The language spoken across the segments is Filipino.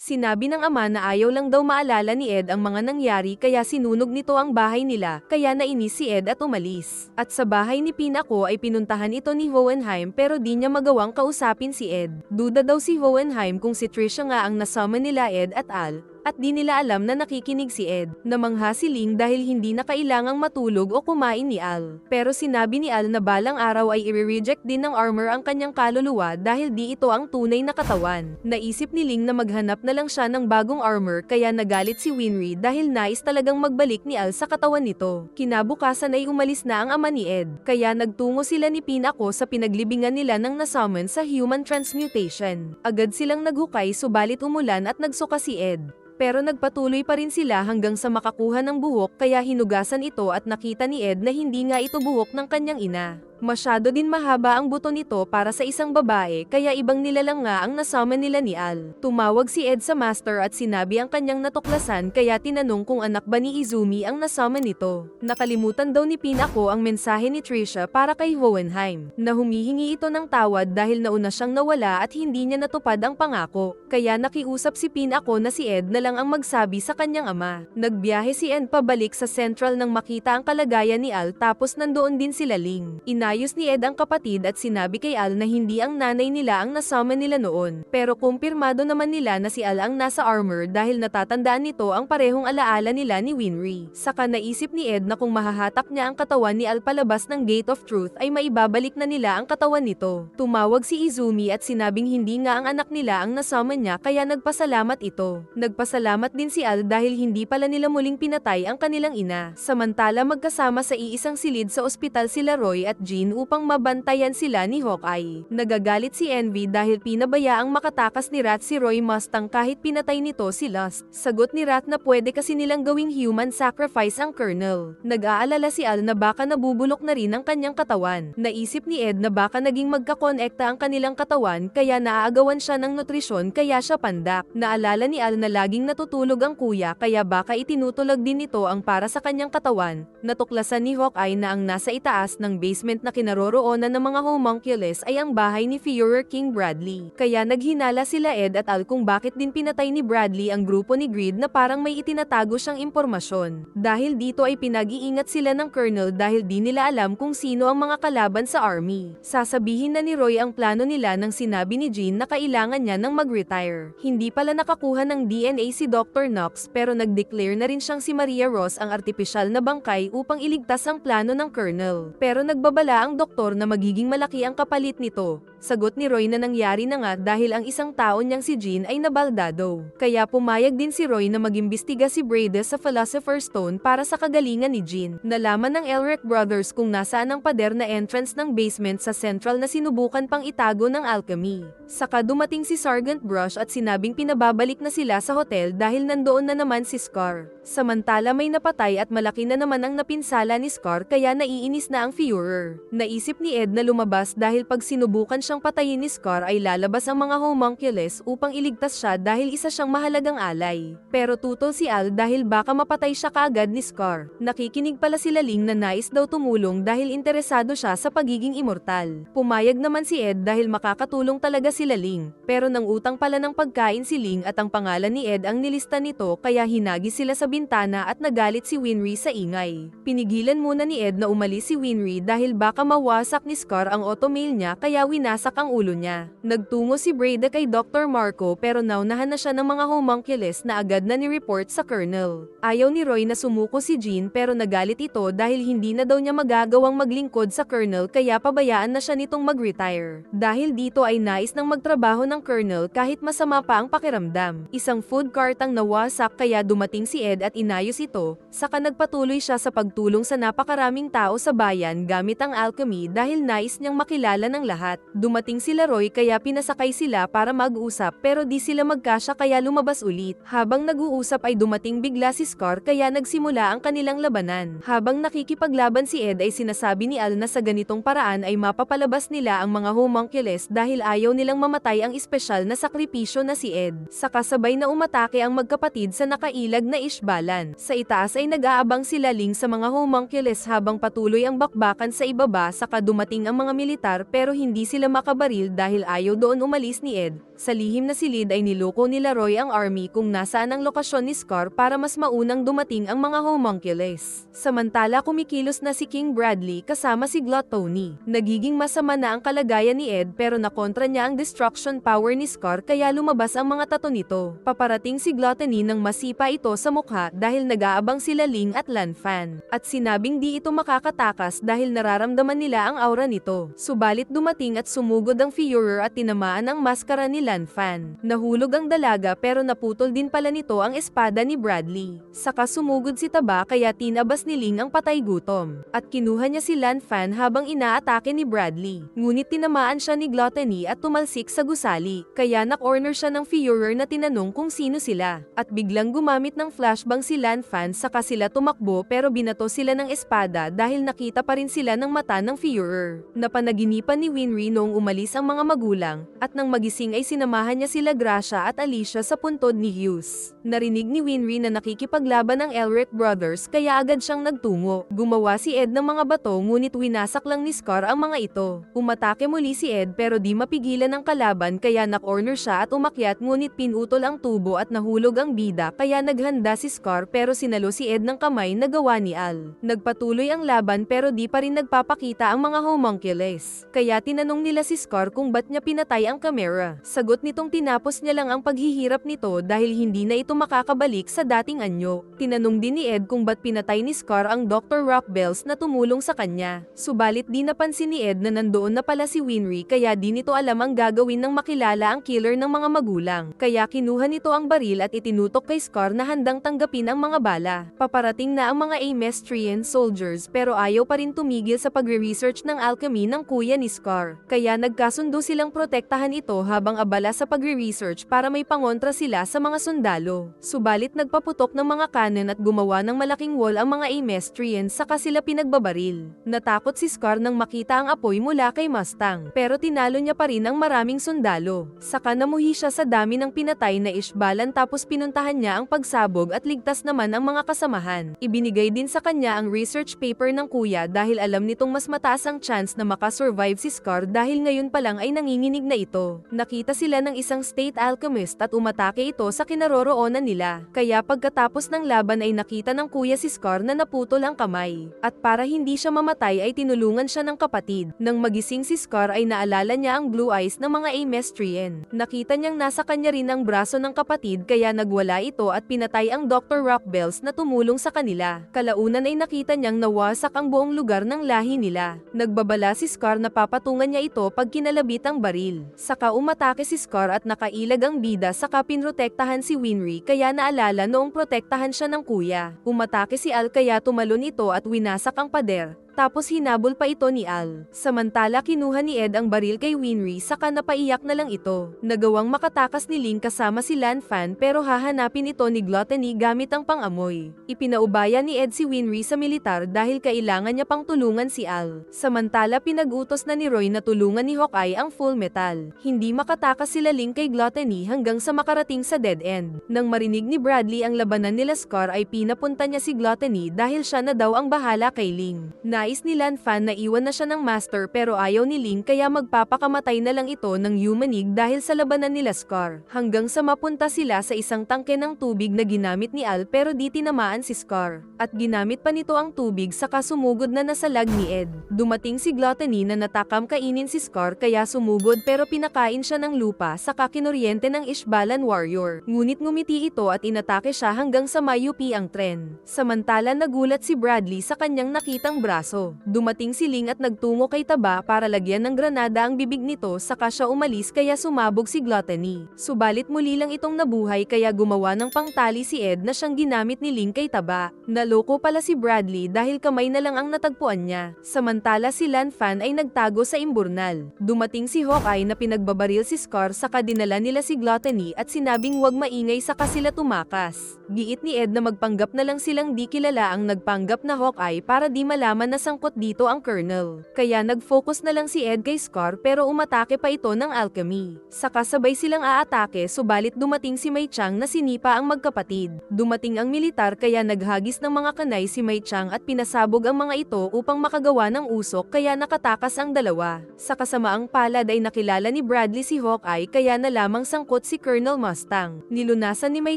Sinabi ng ama na ayaw lang daw maalala ni Ed ang mga nangyari kaya sinunog nito ang bahay nila, kaya nainis si Ed at umalis. At sa bahay ni Pinako ay pinuntahan ito ni Hohenheim pero di niya magawang kausapin si Ed. Duda daw si Hohenheim kung si Trisha nga ang nasummon nila Ed at Al, at di nila alam na nakikinig si Ed. Namangha si Ling dahil hindi na kailangang matulog o kumain ni Al. Pero sinabi ni Al na balang araw ay i-reject din ng armor ang kanyang kaluluwa dahil di ito ang tunay na katawan. Naisip ni Ling na maghanap na lang siya ng bagong armor kaya nagalit si Winry dahil nais talagang magbalik ni Al sa katawan nito. Kinabukasan ay umalis na ang ama ni Ed, kaya nagtungo sila ni Pinako sa pinaglibingan nila ng nasummon sa human transmutation. Agad silang naghukay subalit umulan at nagsuka si Ed. Pero nagpatuloy pa rin sila hanggang sa makakuha ng buhok kaya hinugasan ito at nakita ni Ed na hindi nga ito buhok ng kanyang ina. Masyado din mahaba ang buto nito para sa isang babae kaya ibang nilalang nga ang nasummon nila ni Al. Tumawag si Ed sa master at sinabi ang kanyang natuklasan kaya tinanong kung anak ba ni Izumi ang nasummon nito. Nakalimutan daw ni Pinako ang mensahe ni Trisha para kay Hohenheim, na humihingi ito ng tawad dahil nauna siyang nawala at hindi niya natupad ang pangako. Kaya nakiusap si Pinako na si Ed na lang ang magsabi sa kanyang ama. Nagbiyahe si Ed pabalik sa Central nang makita ang kalagayan ni Al tapos nandoon din sila Ling. Inayos ni Ed ang kapatid at sinabi kay Al na hindi ang nanay nila ang nasummon nila noon. Pero kumpirmado naman nila na si Al ang nasa armor dahil natatandaan nito ang parehong alaala nila ni Winry. Saka naisip ni Ed na kung mahahatak niya ang katawan ni Al palabas ng Gate of Truth ay maibabalik na nila ang katawan nito. Tumawag si Izumi at sinabing hindi nga ang anak nila ang nasummon niya kaya nagpasalamat ito. Nagpasalamat din si Al dahil hindi pala nila muling pinatay ang kanilang ina. Samantala magkasama sa iisang silid sa ospital sila Roy at Jean upang mabantayan sila ni Hawkeye. Nagagalit si Envy dahil pinabayaang makatakas ni Rat si Roy Mustang kahit pinatay nito si Lust. Sagot ni Rat na pwede kasi nilang gawing human sacrifice ang Colonel. Nag-aalala si Al na baka nabubulok na rin ang kanyang katawan. Naisip ni Ed na baka naging magkakonekta ang kanilang katawan kaya naaagawan siya ng nutrisyon kaya siya pandak. Naalala ni Al na laging natutulog ang kuya kaya baka itinutulog din ito ang para sa kanyang katawan. Natuklasan ni Hawkeye na ang nasa itaas ng basement na kinaroroonan ng mga homunculus ay ang bahay ni Führer King Bradley. Kaya naghinala sila Ed at Al kung bakit din pinatay ni Bradley ang grupo ni Greed na parang may itinatago siyang impormasyon. Dahil dito ay pinag-iingat sila ng Colonel dahil di nila alam kung sino ang mga kalaban sa army. Sasabihin na ni Roy ang plano nila nang sinabi ni Jean na kailangan niya nang mag-retire. Hindi pala nakakuha ng DNA si Dr. Knox pero nag-declare na rin siyang si Maria Ross ang artipisyal na bangkay upang iligtas ang plano ng Colonel. Pero nagbabala ang doktor na magiging malaki ang kapalit nito. Sagot ni Roy na nangyari na nga dahil ang isang tao niyang si Jean ay nabaldado. Kaya pumayag din si Roy na mag-imbestiga si Brady sa Philosopher's Stone para sa kagalingan ni Jean. Nalaman ng Elric Brothers kung nasaan ang pader na entrance ng basement sa Central na sinubukan pang itago ng alchemy. Saka dumating si Sergeant Brush at sinabing pinababalik na sila sa hotel dahil nandoon na naman si Scar. Samantala may napatay at malaki na naman ang napinsala ni Scar kaya naiinis na ang Führer. Naisip ni Ed na lumabas dahil pag sinubukan siyang patayin ni Scar ay lalabas ang mga homunculus upang iligtas siya dahil isa siyang mahalagang alay. Pero tutol si Al dahil baka mapatay siya kaagad ni Scar. Nakikinig pala sila Ling na nais daw tumulong dahil interesado siya sa pagiging immortal. Pumayag naman si Ed dahil makakatulong talaga sila Ling. Pero nang utang pala ng pagkain si Ling at ang pangalan ni Ed ang nilista nito kaya hinagi sila sa bintana at nagalit si Winry sa ingay. Pinigilan muna ni Ed na umalis si Winry dahil baka mawasak ni Scar ang automail niya kaya winasak ang ulo niya. Nagtungo si Brady kay Dr. Marco pero naunahan na siya ng mga homunculus na agad na ni-report sa Colonel. Ayaw ni Roy na sumuko si Jean pero nagalit ito dahil hindi na daw niya magagawang maglingkod sa Colonel kaya pabayaan na siya nitong mag-retire. Dahil dito ay nais ng magtrabaho ng Colonel kahit masama pa ang pakiramdam. Isang food cart ang nawasak kaya dumating si Ed at inayos ito, saka nagpatuloy siya sa pagtulong sa napakaraming tao sa bayan gamit ang alchemy dahil nais niyang makilala ng lahat. Dumating sila Roy kaya pinasakay sila para mag-usap pero di sila magkasya kaya lumabas ulit. Habang nag-uusap ay dumating bigla si Scar kaya nagsimula ang kanilang labanan. Habang nakikipaglaban si Ed ay sinasabi ni Al na sa ganitong paraan ay mapapalabas nila ang mga homunculus dahil ayaw nilang mamatay ang espesyal na sakripisyo na si Ed. Saka sabay na umatake ang magkapatid sa nakailag na ishbalan. Sa itaas ay nag-aabang sila Ling sa mga homunculus habang patuloy ang bakbakan sa ibaba Taba saka dumating ang mga militar pero hindi sila makabaril dahil ayaw doon umalis ni Ed. Sa lihim na silid ay niloko nila Roy ang army kung nasaan ang lokasyon ni Scar para mas maunang dumating ang mga homunculus. Samantala kumikilos na si King Bradley kasama si Gluttony. Nagiging masama na ang kalagayan ni Ed pero nakontra niya ang destruction power ni Scar kaya lumabas ang mga tato nito. Paparating si Gluttony nang masipa ito sa mukha dahil nag-aabang sila Ling at Lan Fan. At sinabing di ito makakatakas dahil nararamdaman nila ang aura nito. Subalit dumating at sumugod ang Führer at tinamaan ang maskara ni Lan Fan. Nahulog ang dalaga pero naputol din pala nito ang espada ni Bradley. Saka sumugod si Taba kaya tinabas ni Ling ang patay gutom. At kinuha niya si Lan Fan habang inaatake ni Bradley. Ngunit tinamaan siya ni Gluttony at tumalsik sa gusali. Kaya na-corner siya ng Führer na tinanong kung sino sila. At biglang gumamit ng flashbang si Lan Fan saka sila tumakbo pero binato sila ng espada dahil nakita pa rin sila ng mata ng Führer. Napanaginipan ni Winry noong umalis ang mga magulang at nang magising ay sinamahan niya sila Gracia at Alicia sa puntod ni Hughes. Narinig ni Winry na nakikipaglaban ang Elric brothers kaya agad siyang nagtungo. Gumawa si Ed ng mga bato ngunit winasak lang ni Scar ang mga ito. Umatake muli si Ed pero di mapigilan ang kalaban kaya na-corner siya at umakyat ngunit pinutol ang tubo at nahulog ang bida kaya naghanda si Scar pero sinalo si Ed ng kamay na gawa ni Al. Nagpatuloy ang laban pero di pa rin nagpapakita ang mga homunculus. Kaya tinanong nila si Scar kung ba't niya pinatay ang kamera. Sagot nitong tinapos niya lang ang paghihirap nito dahil hindi na ito makakabalik sa dating anyo. Tinanong din ni Ed kung ba't pinatay ni Scar ang Dr. Rockbells na tumulong sa kanya. Subalit di napansin ni Ed na nandoon na pala si Winry kaya di nito alam ang gagawin nang makilala ang killer ng mga magulang. Kaya kinuha nito ang baril at itinutok kay Scar na handang tanggapin ang mga bala. Paparating na ang mga Amestrian soldiers pero ayaw pa rin tumigil sa pagre-research ng alchemy ng kuya ni Scar. Kaya nagkasundo silang protektahan ito habang abala sa pagre-research para may pangontra sila sa mga sundalo. Subalit nagpaputok ng mga cannon at gumawa ng malaking wall ang mga Amestrians saka sila pinagbabaril. Natakot si Scar nang makita ang apoy mula kay Mustang pero tinalo niya pa rin ang maraming sundalo. Saka namuhi siya sa dami ng pinatay na Ishbalan tapos pinuntahan niya ang pagsabog at ligtas naman ang mga kasamahan. Ibinigay din sa kanya ang research paper ng kuya dahil alam nitong mas mataas ang chance na makasurvive si Scar dahil ngayon pa lang ay nanginginig na ito. Nakita sila ng isang state alchemist at umatake ito sa kinaroroonan nila. Kaya pagkatapos ng laban ay nakita ng kuya si Scar na naputol ang kamay. At para hindi siya mamatay ay tinulungan siya ng kapatid. Nang magising si Scar ay naalala niya ang blue eyes ng mga Amestrian. Nakita niyang nasa kanya rin ang braso ng kapatid kaya nagwala ito at pinatay ang Dr. Rockbells na tumulong sa kanila. Kalaunan ay nakita niyang nawasak ang buong lugar ng lahi nila. Nagbabala si Scar na papatungan niya ito pag kinalabit ang baril. Saka umatake si Scar at nakailag ang bida saka pinrotektahan si Winry kaya naalala noong protektahan siya ng kuya. Umatake si Al kaya tumalon ito at winasak ang pader. Tapos hinabol pa ito ni Al. Samantala kinuha ni Ed ang baril kay Winry saka napaiyak na lang ito. Nagawang makatakas ni Ling kasama si Lan Fan pero hahanapin ito ni Gluttony gamit ang pang-amoy. Ipinaubaya ni Ed si Winry sa militar dahil kailangan niya pang tulungan si Al. Samantala pinag-utos na ni Roy na tulungan ni Hawkeye ang Full Metal. Hindi makatakas sila Ling kay Gluttony hanggang sa makarating sa dead end. Nang marinig ni Bradley ang labanan nila Scar ay pinapunta niya si Gluttony dahil siya na daw ang bahala kay Ling. Nais ni Lan Fan na iwan na siya ng master pero ayaw ni Ling kaya magpapakamatay na lang ito ng humanig dahil sa labanan nila Scar. Hanggang sa mapunta sila sa isang tangke ng tubig na ginamit ni Al pero di tinamaan si Scar. At ginamit pa nito ang tubig saka sumugod na nasalag ni Ed. Dumating si Gluttony na natakam kainin si Scar kaya sumugod pero pinakain siya ng lupa saka kinuryente ng Ishbalan warrior. Ngunit ngumiti ito at inatake siya hanggang sa mayupi ang tren. Samantala nagulat si Bradley sa kanyang nakitang braso. Dumating si Ling at nagtungo kay Taba para lagyan ng granada ang bibig nito saka siya umalis kaya sumabog si Gluttony. Subalit muli lang itong nabuhay kaya gumawa ng pangtali si Ed na siyang ginamit ni Ling kay Taba. Naloko pala si Bradley dahil kamay na lang ang natagpuan niya. Samantala si Lan Fan ay nagtago sa imburnal. Dumating si Hawkeye na pinagbabaril si Scar saka dinala nila si Gluttony at sinabing wag maingay saka sila tumakas. Giit ni Ed na magpanggap na lang silang di kilala ang nagpanggap na Hawkeye para di malaman na sangkot dito ang Colonel. Kaya nag-focus na lang si Ed kay Scar pero umatake pa ito ng alchemy. Saka sabay silang aatake subalit dumating si Mei Chang na sinipa ang magkapatid. Dumating ang militar kaya naghagis ng mga kanay si Mei Chang at pinasabog ang mga ito upang makagawa ng usok kaya nakatakas ang dalawa. Sa kasamaang palad ay nakilala ni Bradley si Hawkeye kaya na lamang sangkot si Colonel Mustang. Nilunasan ni Mei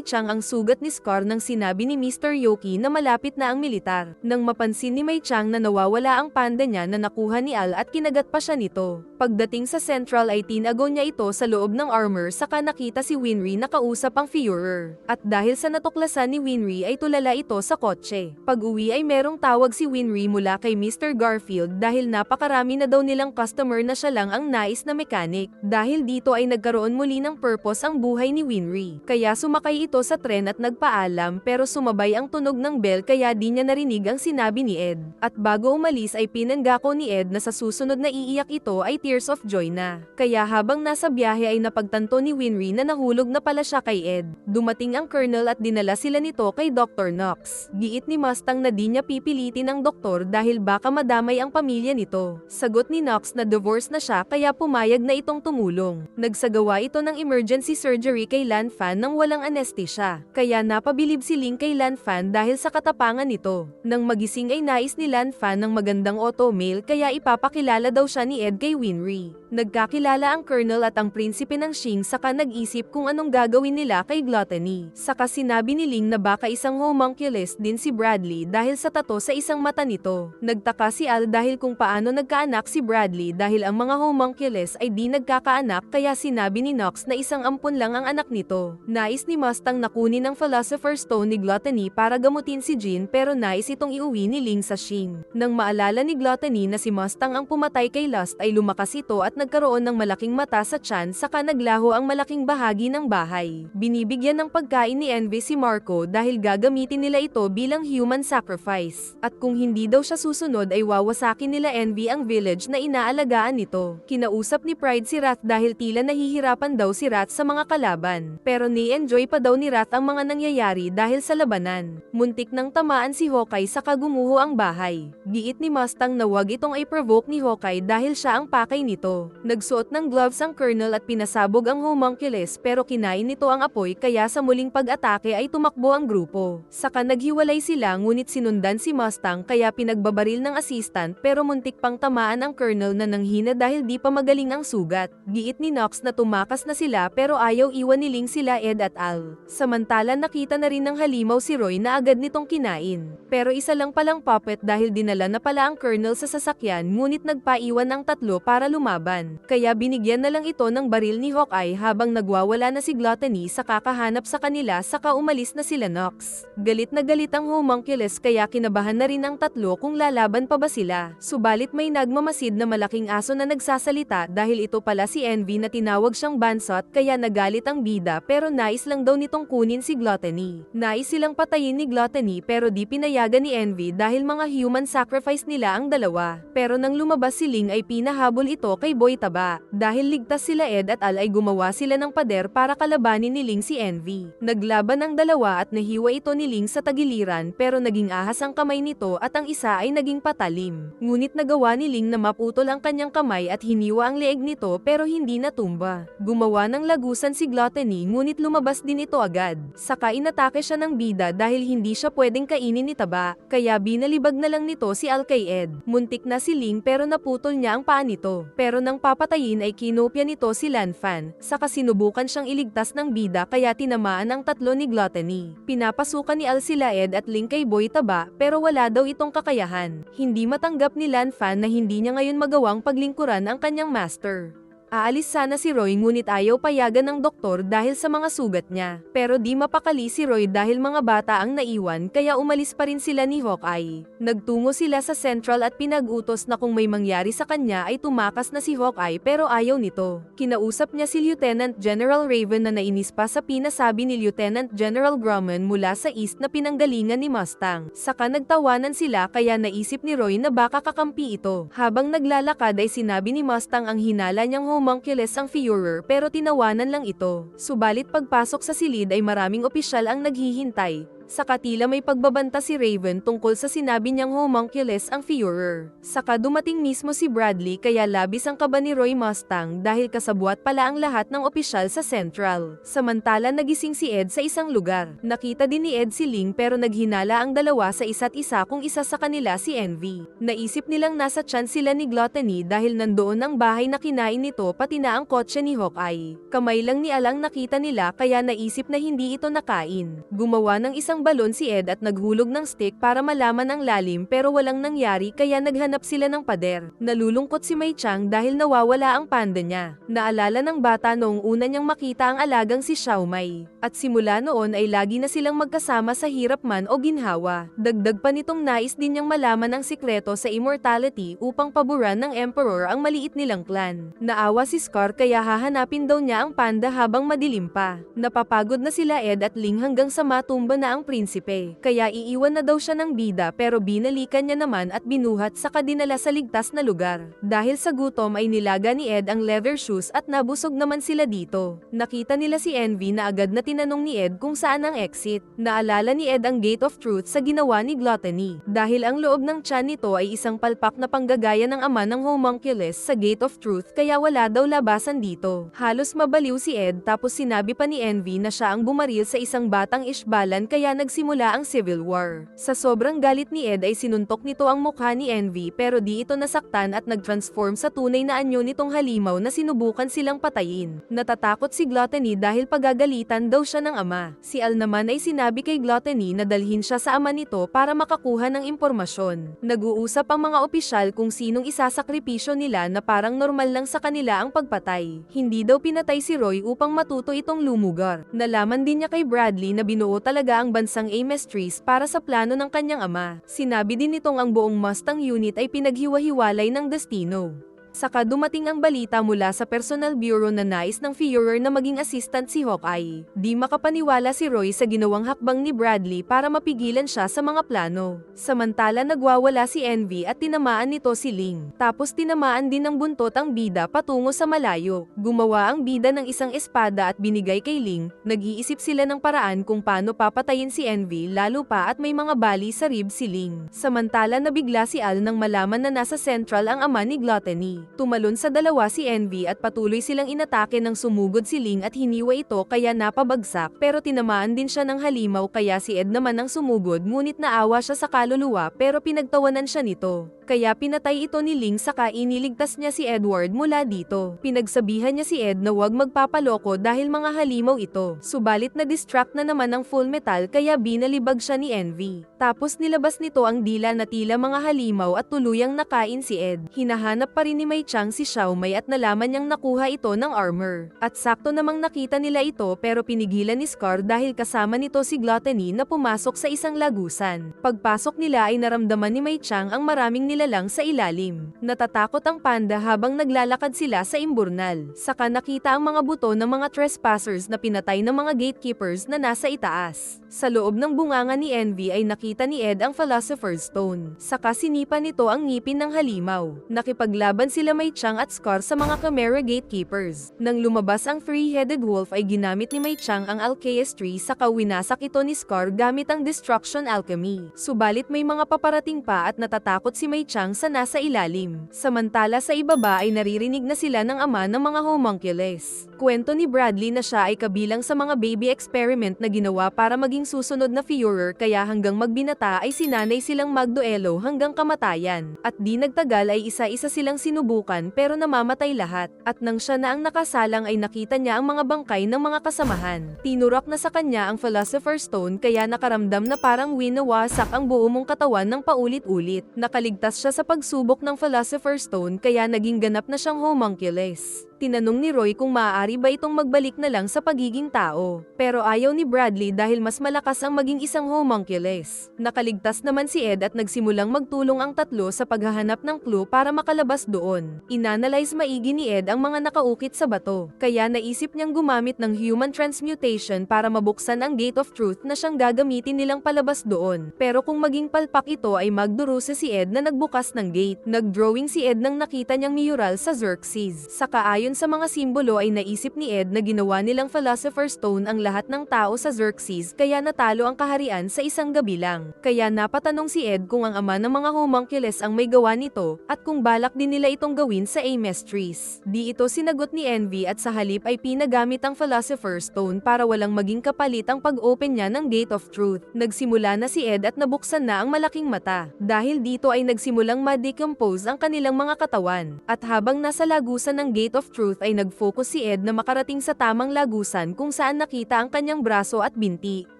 Chang ang sugat ni Scar nang sinabi ni Mr. Yoki na malapit na ang militar. Nang mapansin ni Mei Chang na nawawala ang panda niya na nakuha ni Al at kinagat pa siya nito. Pagdating sa Central ay tinago niya ito sa loob ng armor saka nakita si Winry na kausap ang Führer. At dahil sa natuklasan ni Winry ay tulala ito sa kotse. Pag-uwi ay merong tawag si Winry mula kay Mr. Garfield dahil napakarami na daw nilang customer na siya lang ang nais na mechanic. Dahil dito ay nagkaroon muli ng purpose ang buhay ni Winry. Kaya sumakay ito sa tren at nagpaalam pero sumabay ang tunog ng bell kaya di niya narinig ang sinabi ni Ed. At bago umalis ay pinanggako ni Ed na sa susunod na iiyak ito ay tears of joy na. Kaya habang nasa biyahe ay napagtanto ni Winry na nahulog na pala siya kay Ed. Dumating ang Colonel at dinala sila nito kay Dr. Knox. Giit ni Mustang na di niya pipilitin ang doktor dahil baka madamay ang pamilya nito. Sagot ni Knox na divorce na siya kaya pumayag na itong tumulong. Nagsagawa ito ng emergency surgery kay Lan Fan nang walang anesthesia. Kaya napabilib si Ling kay Lan Fan dahil sa katapangan nito. Nang magising ay nais ni Lan Fan ng magandang automail kaya ipapakilala daw siya ni Ed kay Winry. Nagkakilala ang Colonel at ang prinsipe ng Xing saka nag-isip kung anong gagawin nila kay Gluttony. Saka sinabi ni Ling na baka isang homunculus din si Bradley dahil sa tato sa isang mata nito. Nagtaka si Al dahil kung paano nagkaanak si Bradley dahil ang mga homunculus ay di nagkakaanak kaya sinabi ni Knox na isang ampon lang ang anak nito. Nais ni Mustang na kunin ang Philosopher's Stone ni Gluttony para gamutin si Jean pero nais itong iuwi ni Ling sa Xing. Nang maalala ni Gluttony na si Mustang ang pumatay kay Lust ay lumakas ito at nagkaroon ng malaking mata sa tiyan saka naglaho ang malaking bahagi ng bahay. Binibigyan ng pagkain ni Envy si Marco dahil gagamitin nila ito bilang human sacrifice. At kung hindi daw siya susunod ay wawasakin nila Envy ang village na inaalagaan nito. Kinausap ni Pride si Wrath dahil tila nahihirapan daw si Wrath sa mga kalaban. Pero ni-enjoy pa daw ni Wrath ang mga nangyayari dahil sa labanan. Muntik nang tamaan si Hawkeye saka gumuho ang bahay. Giit ni Mustang na wag itong i-provoke ni Hawkeye dahil siya ang pakay nito. Nagsuot ng gloves ang Colonel at pinasabog ang homunculus pero kinain nito ang apoy kaya sa muling pag-atake ay tumakbo ang grupo. Saka naghiwalay sila ngunit sinundan si Mustang kaya pinagbabaril ng assistant pero muntik pang tamaan ang Colonel na nanghina dahil di pa magaling ang sugat. Giit ni Knox na tumakas na sila pero ayaw iwan ni Ling sila Ed at Al. Samantala nakita na rin ng halimaw si Roy na agad nitong kinain. Pero isa lang palang puppet dahil dinala na pala ang Colonel sa sasakyan ngunit nagpaiwan ang tatlo para lumaban. Kaya binigyan na lang ito ng baril ni Hawkeye habang nagwawala na si Gluttony sa kakahanap sa kanila saka umalis na sila Knox. Galit na galit ang homunculus kaya kinabahan na rin ang tatlo kung lalaban pa ba sila. Subalit may nagmamasid na malaking aso na nagsasalita dahil ito pala si Envy na tinawag siyang Bansot kaya nagalit ang bida pero nais lang daw nitong kunin si Gluttony. Nais silang patayin ni Gluttony pero di pinayagan ni Envy dahil mga human sacrifice nila ang dalawa. Pero nang lumabas si Ling ay pinahabol ito kay Boy Taba. Dahil ligtas sila Ed at Al ay gumawa sila ng pader para kalabanin ni Ling si Envy. Naglaban ang dalawa at nahiwa ito ni Ling sa tagiliran pero naging ahas ang kamay nito at ang isa ay naging patalim. Ngunit nagawa ni Ling na maputol ang kanyang kamay at hiniwa ang leeg nito pero hindi natumba. Gumawa ng lagusan si Gluttony ngunit lumabas din ito agad. Saka inatake siya ng bida dahil hindi siya pwedeng kainin ni Taba, kaya binalibag na lang nito si Al kay Ed. Muntik na si Ling pero naputol niya ang paa nito. Pero nang papatayin ay kinopya nito si Lan Fan, saka sinubukan siyang iligtas ng bida kaya tinamaan ang tatlo ni Gluttony. Pinapasukan ni Al sila Ed at Ling kay Boy Taba pero wala daw itong kakayahan. Hindi matanggap ni Lan Fan na hindi niya ngayon magawang paglingkuran ang kanyang master. Aalis sana si Roy ngunit ayaw payagan ng doktor dahil sa mga sugat niya. Pero di mapakali si Roy dahil mga bata ang naiwan kaya umalis pa rin sila ni Hawkeye. Nagtungo sila sa Central at pinag-utos na kung may mangyari sa kanya ay tumakas na si Hawkeye pero ayaw nito. Kinausap niya si Lieutenant General Raven na nainis pa sa pinasabi ni Lieutenant General Grumman mula sa East na pinanggalingan ni Mustang. Saka nagtawanan sila kaya naisip ni Roy na baka kakampi ito. Habang naglalakad ay sinabi ni Mustang ang hinala niyang homunculus ang Führer pero tinawanan lang ito. Subalit pagpasok sa silid ay maraming opisyal ang naghihintay. Saka tila may pagbabanta si Raven tungkol sa sinabi niyang homunculus ang Führer. Saka dumating mismo si Bradley kaya labis ang kaba ni Roy Mustang dahil kasabwat pala ang lahat ng opisyal sa Central. Samantala nagising si Ed sa isang lugar. Nakita din ni Ed si Ling pero naghinala ang dalawa sa isa't isa kung isa sa kanila si Envy. Naisip nilang nasa tiyan sila ni Gluttony dahil nandoon ang bahay na kinain nito pati na ang kotse ni Hawkeye. Kamay lang ni Al ang nakita nila kaya naisip na hindi ito nakain. Gumawa ng isang balon si Ed at naghulog ng stick para malaman ang lalim pero walang nangyari kaya naghanap sila ng pader. Nalulungkot si Mei Chang dahil nawawala ang panda niya. Naalala ng bata noong una niyang makita ang alagang si Xiao Mai. At simula noon ay lagi na silang magkasama sa hirap man o ginhawa. Dagdag pa nitong nais din niyang malaman ang sikreto sa immortality upang paboran ng Emperor ang maliit nilang clan. Naawa si Scar kaya hahanapin daw niya ang panda habang madilim pa. Napapagod na sila Ed at Ling hanggang sa matumba na ang prinsipe. Kaya iiwan na daw siya ng bida pero binalikan niya naman at binuhat saka dinala sa ligtas na lugar. Dahil sa gutom ay nilaga ni Ed ang leather shoes at nabusog naman sila dito. Nakita nila si Envy na agad na tinanong ni Ed kung saan ang exit. Naalala ni Ed ang Gate of Truth sa ginawa ni Gluttony. Dahil ang loob ng tiyan nito ay isang palpak na panggagaya ng ama ng homunculus sa Gate of Truth kaya wala daw labasan dito. Halos mabaliw si Ed tapos sinabi pa ni Envy na siya ang bumaril sa isang batang Ishbalan kaya nagsimula ang Civil War. Sa sobrang galit ni Ed ay sinuntok nito ang mukha ni Envy pero di ito nasaktan at nagtransform sa tunay na anyo nitong halimaw na sinubukan silang patayin. Natatakot si Gluttony dahil pagagalitan daw siya ng ama. Si Al naman ay sinabi kay Gluttony na dalhin siya sa ama nito para makakuha ng impormasyon. Nag-uusap ang mga opisyal kung sinong isasakripisyo nila na parang normal lang sa kanila ang pagpatay. Hindi daw pinatay si Roy upang matuto itong lumugar. Nalaman din niya kay Bradley na binuo talaga ang bansang Amestris para sa plano ng kanyang ama. Sinabi din nitong ang buong Mustang unit ay pinaghiwa-hiwalay ng destino. Saka dumating ang balita mula sa Personal Bureau na nais ng Führer na maging assistant si Hawkeye. Di makapaniwala si Roy sa ginawang hakbang ni Bradley para mapigilan siya sa mga plano. Samantala nagwawala si Envy at tinamaan nito si Ling. Tapos tinamaan din ng buntot ang bida patungo sa malayo. Gumawa ang bida ng isang espada at binigay kay Ling. Nag-iisip sila ng paraan kung paano papatayin si Envy lalo pa at may mga bali sa rib si Ling. Samantala nabigla si Al nang malaman na nasa Central ang ama ni Gluttony. Tumalon sa dalawa si Envy at patuloy silang inatake nang sumugod si Ling at hiniwa ito kaya napabagsak pero tinamaan din siya ng halimaw kaya si Ed naman ang sumugod ngunit naawa siya sa kaluluwa pero pinagtawanan siya nito. Kaya pinatay ito ni Ling saka iniligtas niya si Edward mula dito. Pinagsabihan niya si Ed na huwag magpapaloko dahil mga halimaw ito. Subalit na distract na naman ng Full Metal kaya binalibag siya ni Envy. Tapos nilabas nito ang dila na tila mga halimaw at tuluyang nakain si Ed. Hinahanap pa rin ni Mei Chang si Xiao Mai at nalaman niyang nakuha ito ng armor. At sakto namang nakita nila ito pero pinigilan ni Scar dahil kasama nito si Gluttony na pumasok sa isang lagusan. Pagpasok nila ay naramdaman ni Mei Chang ang maraming nilalang sa ilalim. Natatakot ang panda habang naglalakad sila sa imburnal. Saka nakita ang mga buto ng mga trespassers na pinatay ng mga gatekeepers na nasa itaas. Sa loob ng bunganga ni Envy ay nakita ni Ed ang Philosopher's Stone. Saka sinipa nito ang ngipin ng halimaw. Nakipaglaban sila Mei Chang at Scar sa mga Chimera gatekeepers. Nang lumabas ang three-headed wolf ay ginamit ni Mei Chang ang Alkeus tree saka winasak ito ni Scar gamit ang Destruction Alchemy. Subalit may mga paparating pa at natatakot si Mei Chang sa nasa ilalim. Samantala sa ibaba ay naririnig na sila ng ama ng mga homunculus. Kwento ni Bradley na siya ay kabilang sa mga baby experiment na ginawa para maging susunod na Führer kaya hanggang magbinata ay sinanay silang magduelo hanggang kamatayan. At di nagtagal ay isa-isa silang sinubukan pero namamatay lahat. At nang siya na ang nakasalang ay nakita niya ang mga bangkay ng mga kasamahan. Tinurak na sa kanya ang Philosopher's Stone kaya nakaramdam na parang winawasak ang buo mong katawan ng paulit-ulit. Nakaligtas siya sa pagsubok ng Philosopher's Stone kaya naging ganap na siyang homunculus. Tinanong ni Roy kung maaari ba itong magbalik na lang sa pagiging tao. Pero ayaw ni Bradley dahil mas malakas ang maging isang homunculus. Nakaligtas naman si Ed at nagsimulang magtulong ang tatlo sa paghahanap ng clue para makalabas doon. Inanalyze maigi ni Ed ang mga nakaukit sa bato. Kaya naisip niyang gumamit ng human transmutation para mabuksan ang Gate of Truth na siyang gagamitin nilang palabas doon. Pero kung maging palpak ito ay magdurusa si Ed na nagbukas ng gate. Nagdrawing si Ed nang nakita niyang mural sa Xerxes. Saka ayon Ayon sa mga simbolo ay naisip ni Ed na ginawa nilang Philosopher's Stone ang lahat ng tao sa Xerxes kaya natalo ang kaharian sa isang gabi lang. Kaya napatanong si Ed kung ang ama ng mga homunculus ang may gawa nito, at kung balak din nila itong gawin sa Amestris. Di ito sinagot ni Envy at sa halip ay pinagamit ang Philosopher's Stone para walang maging kapalit ang pag-open niya ng Gate of Truth. Nagsimula na si Ed at nabuksan na ang malaking mata. Dahil dito ay nagsimulang ma-decompose ang kanilang mga katawan. At habang nasa lagusan ng Gate of Truth ay nag-focus si Ed na makarating sa tamang lagusan kung saan nakita ang kanyang braso at binti.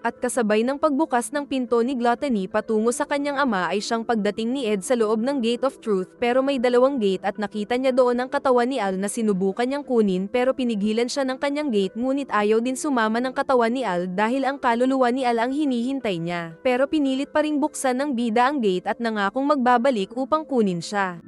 At kasabay ng pagbukas ng pinto ni Gluttony patungo sa kanyang ama ay siyang pagdating ni Ed sa loob ng Gate of Truth pero may dalawang gate at nakita niya doon ang katawan ni Al na sinubukan niyang kunin pero pinigilan siya ng kanyang gate ngunit ayaw din sumama ng katawan ni Al dahil ang kaluluwa ni Al ang hinihintay niya. Pero pinilit pa ring buksan ng bida ang gate at nangakong magbabalik upang kunin siya.